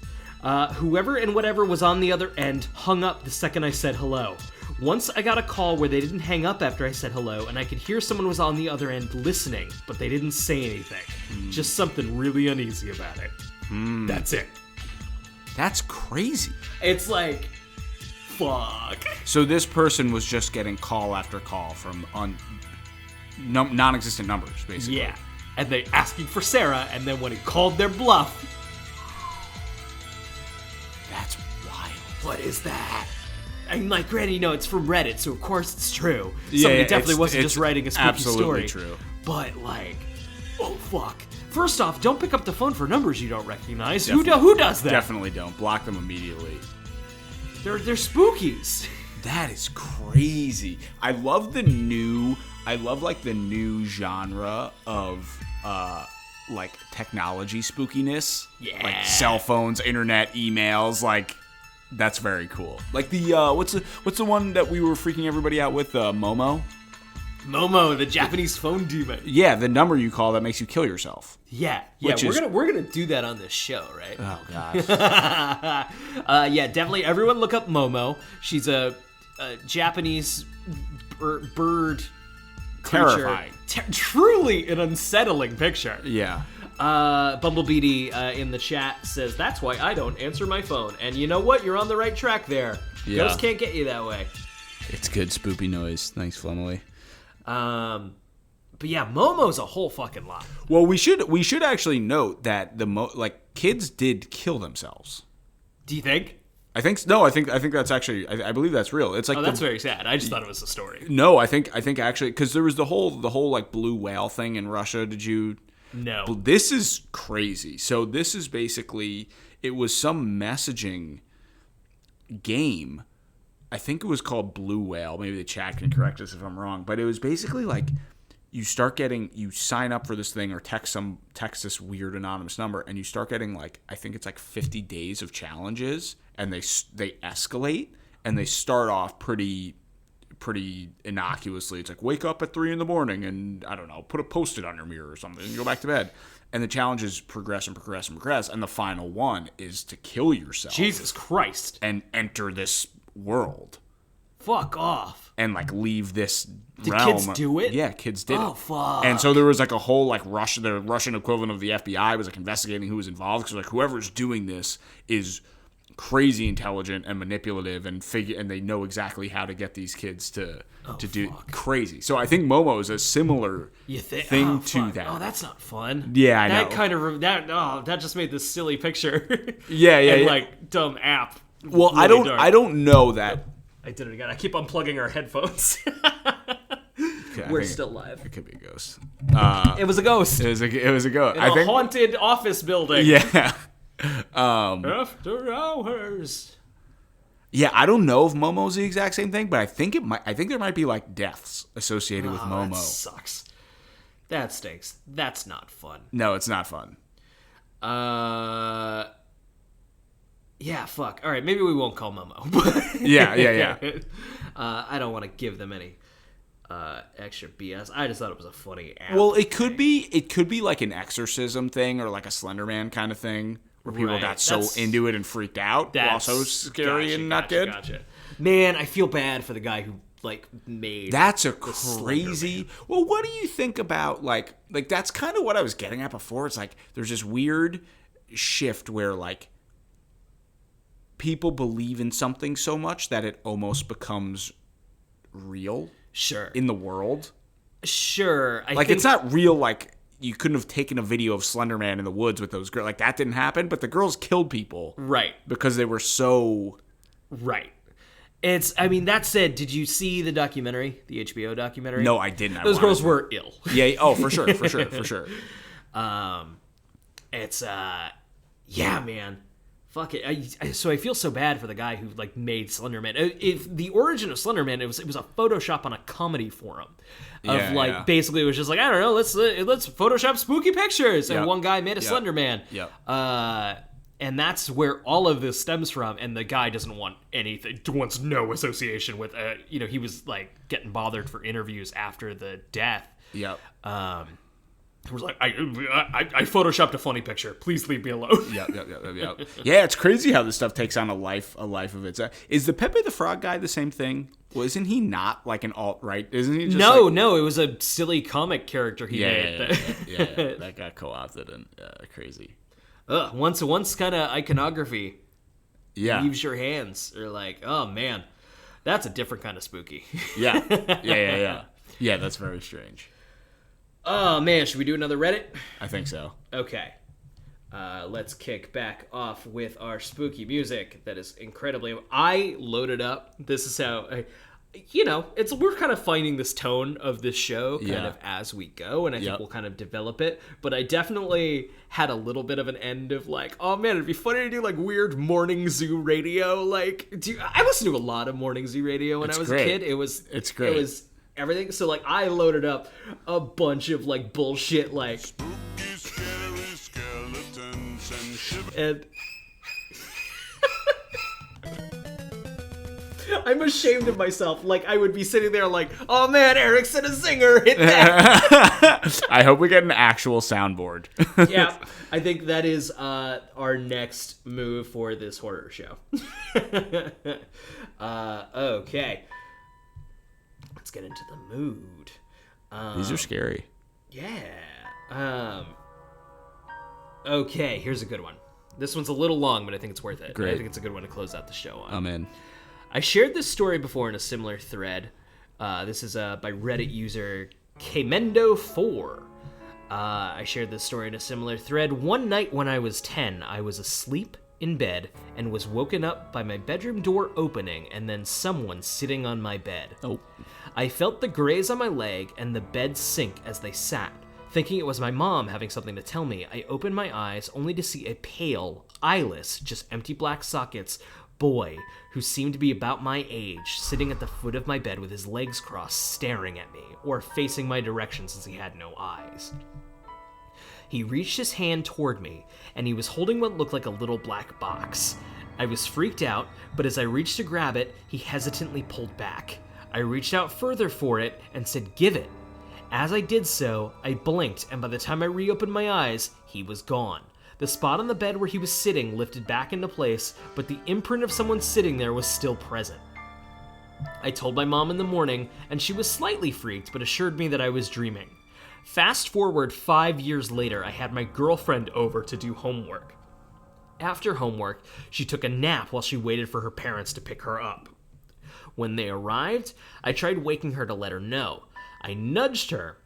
Whoever and whatever was on the other end hung up the second I said hello. Once I got a call where they didn't hang up after I said hello, and I could hear someone was on the other end listening, but they didn't say anything. Just something really uneasy about it. That's it. That's crazy. It's like, fuck. So this person was just getting call after call from non-existent numbers, basically. Yeah. And they asking for Sarah, and then when he called their bluff... That's wild. What is that? I'm like, granted, it's from Reddit, so of course it's true. Yeah, Somebody definitely wasn't it's just writing a spooky absolutely story. True. But, like, oh, fuck. First off, don't pick up the phone for numbers you don't recognize. Who does that? Definitely don't. Block them immediately. They're spookies. That is crazy. I love the new genre of like technology spookiness. Yeah. Like cell phones, internet, emails, like that's very cool. Like the what's the one that we were freaking everybody out with, Momo? Momo, the Japanese phone demon. Yeah, the number you call that makes you kill yourself. Yeah, Which we're gonna do that on this show, right? Oh gosh. Yeah, definitely. Everyone look up Momo. She's a Japanese bird. Terrifying. Truly an unsettling picture. Yeah. Bumblebee in the chat says, "That's why I don't answer my phone." And you know what? You're on the right track there. Yeah. Ghosts can't get you that way. It's good spoopy noise. Thanks, Flemley. But yeah, Momo's a whole fucking lot. Well, we should actually note that kids did kill themselves. Do you think? I think that's actually I believe that's real. It's like that's very sad. I just thought it was a story. No, I think actually because there was the whole like blue whale thing in Russia. Did you? No. This is crazy. So this is basically it was some messaging game. I think it was called Blue Whale. Maybe the chat can correct us if I'm wrong. But it was basically like you sign up for this thing or text this weird anonymous number, and you start getting like I think it's like 50 days of challenges. And they escalate, and they start off pretty innocuously. It's like, wake up at 3 in the morning and, I don't know, put a Post-it on your mirror or something and go back to bed. And the challenges progress and progress and progress. And the final one is to kill yourself. Jesus Christ. And enter this world. Fuck off. And, like, leave this realm. Did kids do it? Yeah, kids did it. Oh, fuck. And so there was, like, a whole, like, the Russian equivalent of the FBI was, like, investigating who was involved. Because, like, whoever's doing this is crazy intelligent and manipulative and they know exactly how to get these kids to do crazy. So I think Momo is a similar thing to that. Oh, that's not fun. Yeah, I know. That kind of that just made this silly picture. Yeah, and yeah. like dumb app Well, really dark. I don't know that. I did it again. I keep unplugging our headphones. Okay, We're still live. It could be a ghost. It was a ghost. It was a ghost. In a haunted office building. Yeah. After hours. Yeah, I don't know if Momo's the exact same thing, but I think there might be like deaths associated with Momo. That sucks. That stinks. That's not fun. No, it's not fun. Yeah, fuck. All right, maybe we won't call Momo. Yeah. I don't want to give them any extra BS. I just thought it was a funny app. Well, it could be like an exorcism thing or like a Slender Man kind of thing where people got so into it and freaked out. That's Also scary and not good. Gotcha. Man, I feel bad for the guy who like made. That's a crazy. Well, what do you think about like that's kind of what I was getting at before. It's like there's this weird shift where like people believe in something so much that it almost becomes real. Sure. In the world. Sure. I like think it's not real. Like you couldn't have taken a video of Slender Man in the woods with those girls. Like that didn't happen. But the girls killed people. Right. Because they were so. Right. It's. I mean, that said, did you see the documentary, the HBO documentary? No, I didn't. Those girls were ill. Yeah. Oh, for sure. It's. Yeah, man. Fuck it. So I feel so bad for the guy who like made Slender Man. If the origin of Slender Man, it was a Photoshop on a comedy forum of basically it was just like, I don't know, let's Photoshop spooky pictures, and one guy made a Slender Man. Yep. And that's where all of this stems from. And the guy doesn't want anything, wants no association with. He was like getting bothered for interviews after the death. Yep. It was like, I photoshopped a funny picture. Please leave me alone. Yep. Yeah, it's crazy how this stuff takes on a life of its own. Is the Pepe the Frog guy the same thing? Well, isn't he not like an alt-right? Isn't he just No, it was a silly comic character he made. Yeah, that got co-opted and crazy. Once kind of iconography leaves your hands. You're like, oh man, that's a different kind of spooky. Yeah. Yeah, that's very strange. Oh, man, should we do another Reddit? I think so. Okay. Let's kick back off with our spooky music that is incredibly... I loaded up. This is how... we're kind of finding this tone of this show kind of as we go, and I think we'll kind of develop it. But I definitely had a little bit of an end of like, oh, man, it'd be funny to do like weird morning zoo radio. Like, I listened to a lot of morning zoo radio when I was a kid. It's great. It was... everything. So like I loaded up a bunch of like bullshit like spooky, scary skeletons and I'm ashamed of myself. Like I would be sitting there like, oh man, Erickson a zinger, hit that. I hope we get an actual soundboard. Yeah, I think that is our next move for this horror show. Okay. Let's get into the mood. These are scary. Yeah. Okay, here's a good one. This one's a little long, but I think it's worth it. Great. I think it's a good one to close out the show on. I'm in. I shared this story before in a similar thread. This is by Reddit user Kmendo4. I shared this story in a similar thread. One night when I was 10, I was asleep in bed and was woken up by my bedroom door opening and then someone sitting on my bed. Oh. I felt the graze on my leg and the bed sink as they sat. Thinking it was my mom having something to tell me, I opened my eyes only to see a pale, eyeless, just empty black sockets boy who seemed to be about my age sitting at the foot of my bed with his legs crossed staring at me, or facing my direction since he had no eyes. He reached his hand toward me, and he was holding what looked like a little black box. I was freaked out, but as I reached to grab it, he hesitantly pulled back. I reached out further for it and said, "Give it." As I did so, I blinked, and by the time I reopened my eyes, he was gone. The spot on the bed where he was sitting lifted back into place, but the imprint of someone sitting there was still present. I told my mom in the morning, and she was slightly freaked, but assured me that I was dreaming. Fast forward 5 years later, I had my girlfriend over to do homework. After homework, she took a nap while she waited for her parents to pick her up. When they arrived, I tried waking her to let her know. I nudged her,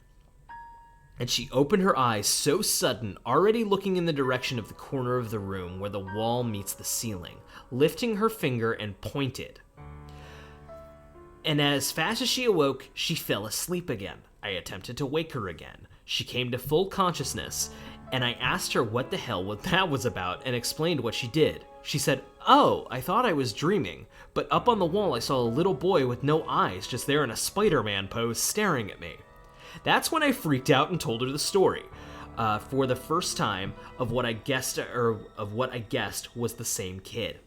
And she opened her eyes so sudden, already looking in the direction of the corner of the room where the wall meets the ceiling, lifting her finger and pointed. And as fast as she awoke, she fell asleep again. I attempted to wake her again. She came to full consciousness, and I asked her what the hell that was about and explained what she did. She said, "Oh, I thought I was dreaming, but up on the wall I saw a little boy with no eyes just there in a Spider-Man pose staring at me." That's when I freaked out and told her the story, for the first time of what I guessed was the same kid.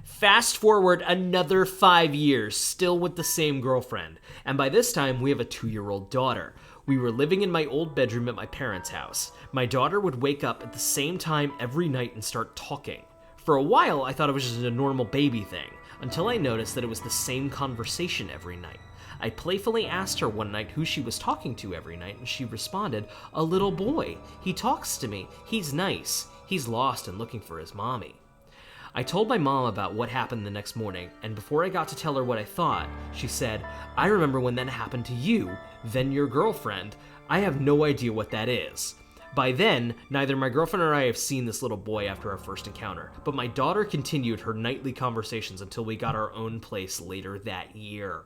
Fast forward another 5 years, still with the same girlfriend, and by this time we have a 2-year-old daughter. We were living in my old bedroom at my parents' house. My daughter would wake up at the same time every night and start talking. For a while, I thought it was just a normal baby thing, until I noticed that it was the same conversation every night. I playfully asked her one night who she was talking to every night, and she responded, "A little boy. He talks to me. He's nice. He's lost and looking for his mommy." I told my mom about what happened the next morning, and before I got to tell her what I thought, she said, "I remember when that happened to you, then your girlfriend. I have no idea what that is." By then, neither my girlfriend or I have seen this little boy after our first encounter, but my daughter continued her nightly conversations until we got our own place later that year.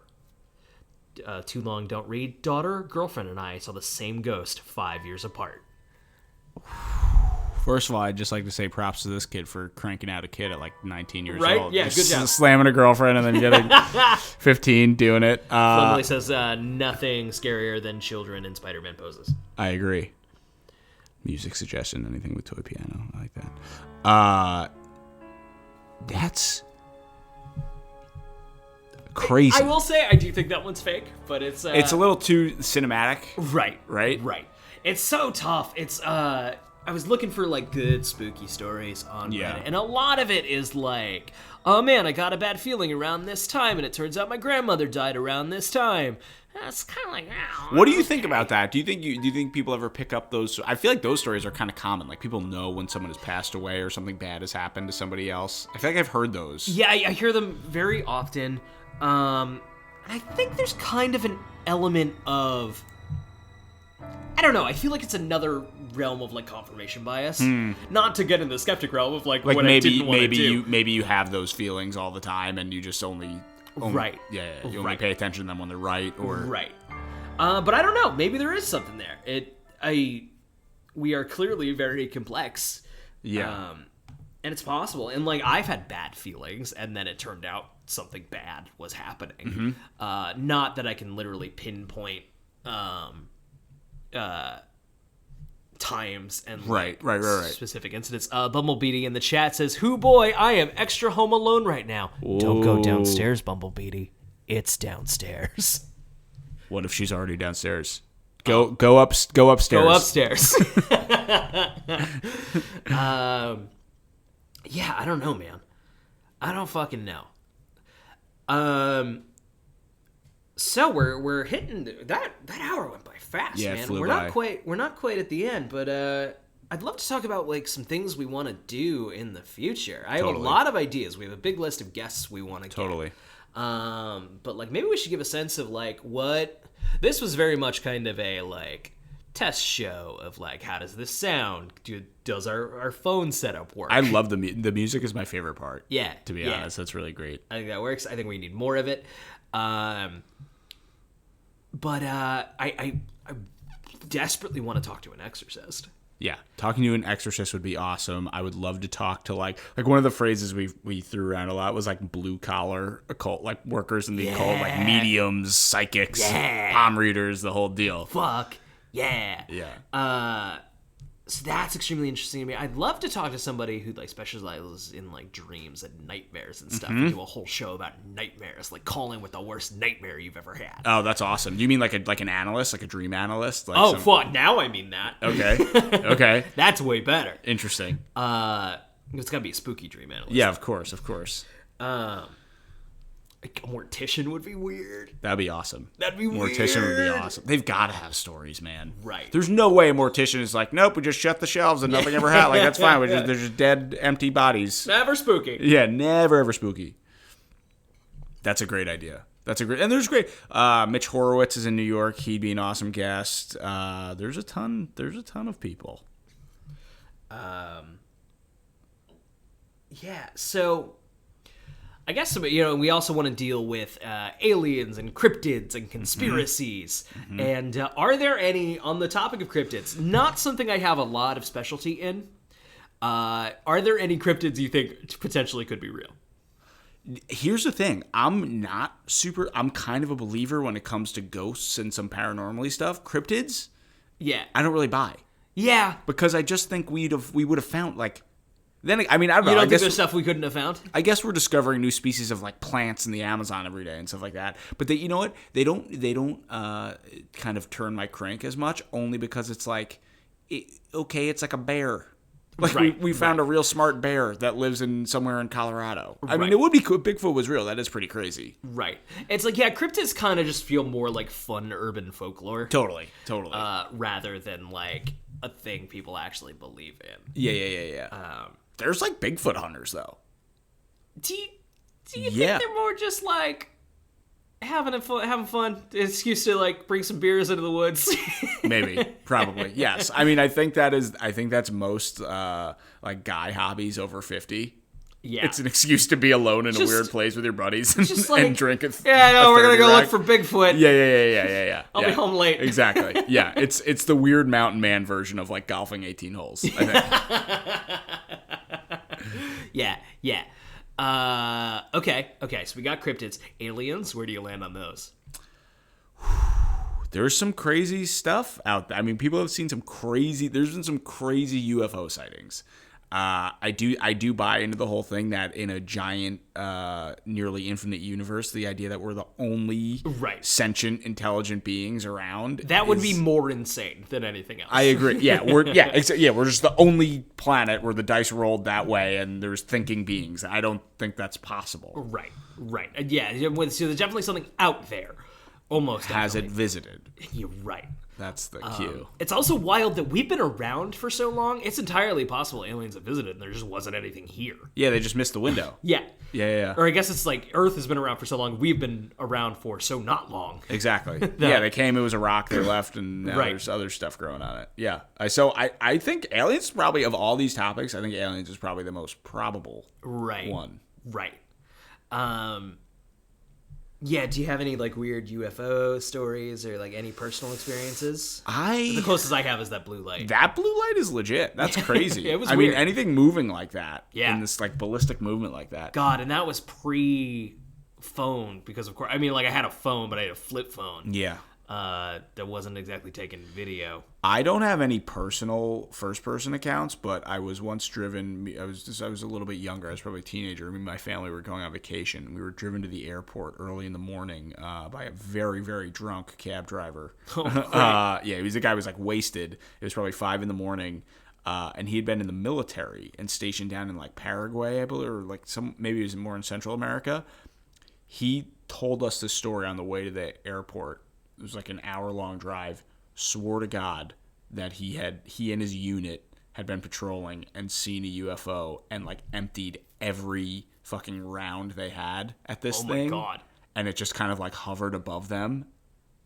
Too long, don't read. Daughter, girlfriend, and I saw the same ghost 5 years apart. First of all, I'd just like to say props to this kid for cranking out a kid at like 19 years Right? old. Yeah, Just good job. Slamming a girlfriend and then getting 15, doing it. Emily says nothing scarier than children in Spider-Man poses. I agree. Music suggestion, anything with toy piano. I like that. That's crazy. I will say, I do think that one's fake, but it's a little too cinematic. Right. Right? It's so tough. It's I was looking for like good spooky stories on Reddit, and a lot of it is like, "Oh man, I got a bad feeling around this time, and it turns out my grandmother died around this time." That's kind of like, oh, what do you think about that? Do you think people ever pick up those? I feel like those stories are kind of common. Like people know when someone has passed away or something bad has happened to somebody else. I feel like I've heard those. Yeah, I hear them very often. And I think there's kind of an element of, I don't know, I feel like it's another realm of like confirmation bias. Not to get in the skeptic realm of like what I didn't want to do. Maybe you have those feelings all the time and you just only right. Yeah, you only pay attention to them when they're right or right. But I don't know, maybe there is something there. We are clearly very complex. Yeah. And it's possible. And like I've had bad feelings and then it turned out something bad was happening. Not that I can literally pinpoint times and right. specific incidents. Bumblebee in the chat says, "Hoo boy, I am extra home alone right now." Ooh. Don't go downstairs, Bumblebee. It's downstairs. What if she's already downstairs? Go upstairs. Go upstairs. Yeah, I don't know, man. I don't fucking know. So we're hitting that hour went by fast, yeah, man. Flew We're by. not quite at the end, but I'd love to talk about like some things we want to do in the future. I have a lot of ideas. We have a big list of guests we want to get. But like maybe we should give a sense of like what this was very much kind of a like test show of like how does this sound? Does our phone setup work? I love the music is my favorite part. Yeah, to be honest, that's really great. I think that works. I think we need more of it. But I desperately want to talk to an exorcist. Yeah, talking to an exorcist would be awesome. I would love to talk to like one of the phrases we threw around a lot was like blue collar occult, like workers in the occult, like mediums, psychics, palm readers, the whole deal. Fuck yeah. Yeah. So that's extremely interesting to me. I'd love to talk to somebody who like specializes in like dreams and nightmares and stuff. And do a whole show about nightmares, like calling with the worst nightmare you've ever had. Oh, that's awesome. You mean like an analyst, like a dream analyst? Like fuck. Now I mean that. Okay. Okay. That's way better. Interesting. It's gotta be a spooky dream analyst. Yeah, of course. A mortician would be weird. That'd be awesome. Mortician would be awesome. They've got to have stories, man. Right. There's no way a mortician is like, nope, we just shut the shelves and nothing ever happened. Like, that's fine. There's just dead, empty bodies. Never spooky. Yeah, never ever spooky. That's a great idea. That's a great, and there's great. Mitch Horowitz is in New York. He'd be an awesome guest. There's a ton of people. Yeah, so I guess we also want to deal with aliens and cryptids and conspiracies. Mm-hmm. And are there any, on the topic of cryptids, not something I have a lot of specialty in, are there any cryptids you think potentially could be real? Here's the thing. I'm kind of a believer when it comes to ghosts and some paranormally stuff. Cryptids? Yeah. I don't really buy. Yeah. Because I just think we would have found, like... Then, I mean, I don't know. You don't think there's stuff we couldn't have found? I guess we're discovering new species of, like, plants in the Amazon every day and stuff like that. But you know what? They don't kind of turn my crank as much, only because it's like, it's like a bear. Like, right, we found a real smart bear that lives somewhere in Colorado. I mean, it would be cool if Bigfoot was real. That is pretty crazy. Right. It's like, yeah, cryptids kind of just feel more like fun urban folklore. Totally. Rather than, like, a thing people actually believe in. Yeah. There's, like, Bigfoot hunters, though. Do you think they're more just, like, having fun? Excuse to, like, bring some beers into the woods? Maybe. Probably. Yes. I mean, I think that's most, like, guy hobbies over 50. Yeah. It's an excuse to be alone in a weird place with your buddies and drink it. Yeah, no, we're going to go look for Bigfoot. Yeah. I'll be home late. Exactly. Yeah. It's the weird mountain man version of, like, golfing 18 holes, I think. Yeah. Okay. So we got cryptids. Aliens, where do you land on those? There's some crazy stuff out there. I mean, people have seen there's been some crazy UFO sightings. I do buy into the whole thing that in a giant, nearly infinite universe, the idea that we're the only sentient, intelligent beings around. That would be more insane than anything else. I agree. Yeah, we're just the only planet where the dice rolled that way, and there's thinking beings. I don't think that's possible. Right. Yeah, so there's definitely something out there. Almost has it visited. You're right. That's the cue. It's also wild that we've been around for so long. It's entirely possible aliens have visited and there just wasn't anything here. Yeah, they just missed the window. Yeah. Or I guess it's like Earth has been around for so long. We've been around for so not long. Exactly. Yeah, they came, it was a rock, they left, and now there's other stuff growing on it. Yeah. I think aliens probably, of all these topics, I think aliens is probably the most probable one. Right. Yeah, do you have any, like, weird UFO stories or, like, any personal experiences? The closest I have is that blue light. That blue light is legit. That's crazy. It was weird. I mean, anything moving like that. Yeah. In this, like, ballistic movement like that. God, and that was pre-phone because, of course, I mean, like, I had a phone, but I had a flip phone. Yeah. That wasn't exactly taking video. I don't have any personal first-person accounts, but I was once driven. I was a little bit younger. I was probably a teenager. Me and my family were going on vacation. We were driven to the airport early in the morning by a very, very drunk cab driver. Yeah, the guy was like wasted. It was probably 5 a.m, and he had been in the military and stationed down in like Paraguay, I believe, or like maybe it was more in Central America. He told us this story on the way to the airport. It was like an hour-long drive. Swore to God that he and his unit had been patrolling and seen a UFO and like emptied every fucking round they had at this thing. Oh my God. And it just kind of like hovered above them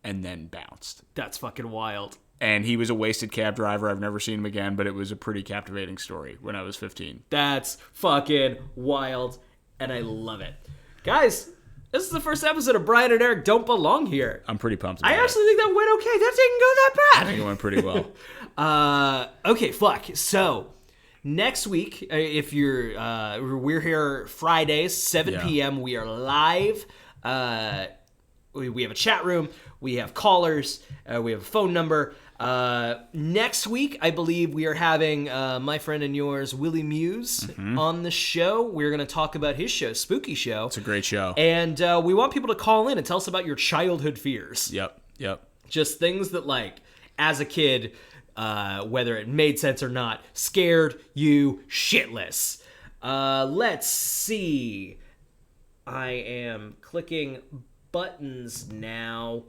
and then bounced. That's fucking wild. And he was a wasted cab driver. I've never seen him again, but it was a pretty captivating story when I was 15. That's fucking wild, and I love it. Guys, this is the first episode of Brian and Eric Don't Belong Here. I'm pretty pumped about I actually think that went okay. That didn't go that bad. I think it went pretty well. Okay, fuck. So, next week, if you're, we're here Fridays, 7 p.m. We are live. We have a chat room. We have callers. We have a phone number. Next week, I believe we are having my friend and yours, Willie Muse, on the show. We're going to talk about his show, Spooky Show. It's a great show. And we want people to call in and tell us about your childhood fears. Yep. Just things that, like, as a kid, whether it made sense or not, scared you shitless. Let's see. I am clicking buttons now.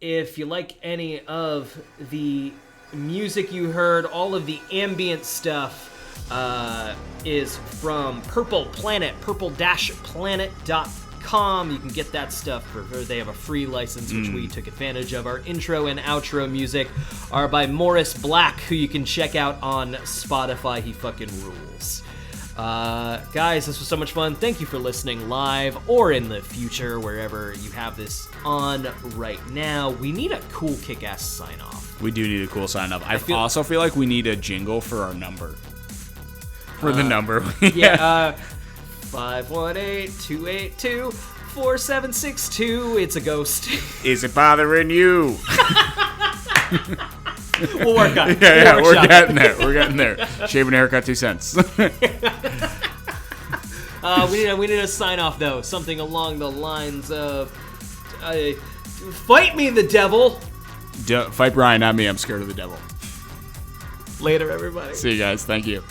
If you like any of the music you heard, all of the ambient stuff is from Purple Planet, purple-planet.com. WHITMORE'S.com. You can get that stuff they have a free license, which we took advantage of. Our intro and outro music are by Moris Blak, who you can check out on Spotify. He fucking rules. Guys, this was so much fun. Thank you for listening live or in the future, wherever you have this on right now. We need a cool kick-ass sign-off. We do need a cool sign-off. I also feel like we need a jingle for our number. For the number. 518-282-4762. It's a ghost. Is it bothering you? We'll work on it. Yeah, we're getting there. We're getting there. Shaving a haircut, 2 cents. We need a sign off though. Something along the lines of, "Fight me, the devil." Fight Brian, not me. I'm scared of the devil. Later, everybody. See you guys. Thank you.